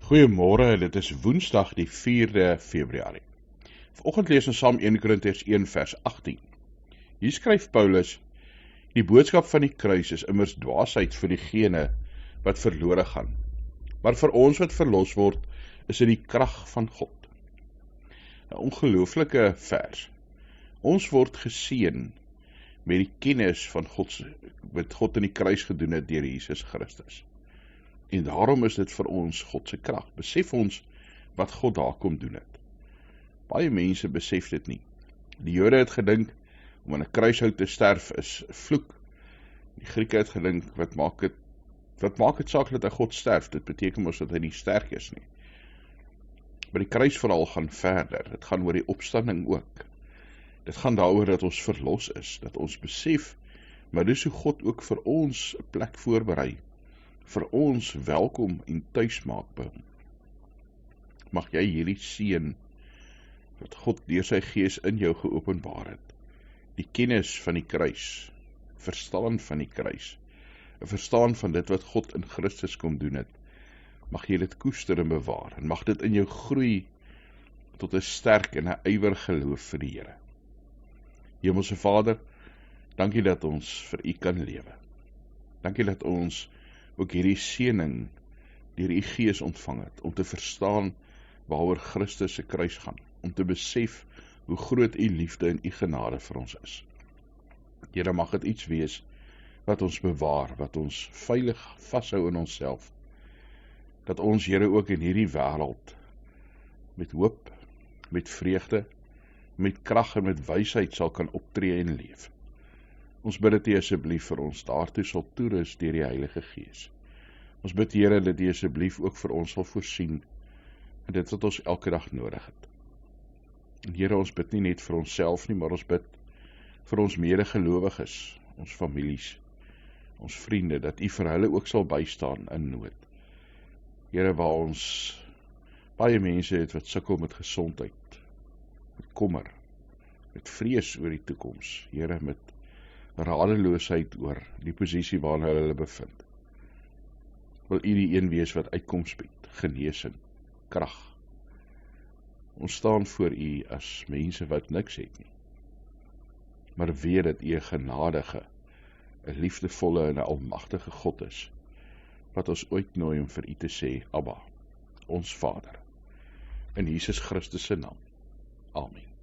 Goeiemôre, dit is Woensdag die 4de Februarie. Vanoggend lees ons Psalm 1 Korintiërs 1 vers 18. Hier skryf Paulus: Die boodskap van die kruis is immers dwaasheid vir diegene wat verlore gaan. Maar vir ons wat verlos word, is dit die krag van God. 'n Ongelooflike vers. Ons word geseën met die kennis van wat God in die kruis gedoen het deur Jesus Christus. En daarom is dit vir ons God se krag. Besef ons wat God daar kom doen het. Baie mense besef dit nie. Die Jode het gedink, om aan 'n kruishout te sterf is 'n vloek. Die Grieke het gedink, wat maak het saak dat hy God sterf? Dit beteken mos dat hy nie sterk is nie. Maar die kruisverhaal gaan verder. Dit gaan oor die opstanding ook. Dit gaan daaroor dat ons verlos is, dat ons besef, maar dis hoe God ook vir ons 'n plek voorberei, vir ons welkom en tuis maak by hom. Mag jy hierdie seën wat God deur sy Gees in jou geopenbaar het, die kennis van die kruis, verstaan van die kruis, 'n verstaan van dit wat God in Christus kom doen het, mag jy dit koester en bewaar, en mag dit in jou groei tot 'n sterk en 'n ywer geloof vir die Here. Hemelse Vader, dankie dat ons vir U kan lewe. Dankie dat ons ook hierdie seëning deur U Gees ontvang het, om te verstaan waaroor Christus se kruis gaan, om te besef hoe groot U liefde en U genade vir ons is. Here, mag dit iets wees wat ons bewaar, wat ons veilig vashou in onsself, dat ons, Here, ook in hierdie wêreld met hoop, met vreugde, met krag en met wysheid sal kan optree en leef. Ons bid dit U asseblief vir ons daartoe sal toerus deur die Heilige Gees. Ons bid, Here, dat U asseblief ook vir ons sal voorsien in dit wat ons elke dag nodig het. En Here, ons bid nie net vir onsself nie, maar ons bid vir ons medegelowiges, ons families, ons vriende, dat U vir hulle ook sal bystaan in nood. Here, waar ons baie mense het wat sukkel met gesondheid, met kommer, met vrees oor die toekoms, Here, met radeloosheid oor die posisie waarin hulle bevind. Wil U die een wees wat uitkoms bied, genesing, krag. Ons staan voor U as mense wat niks het nie, maar weet dat U 'n genadige, 'n liefdevolle en 'n almagtige God is, wat ons uitnooi om vir U te sê, Abba, ons Vader, in Jesus Christus se naam. Amen.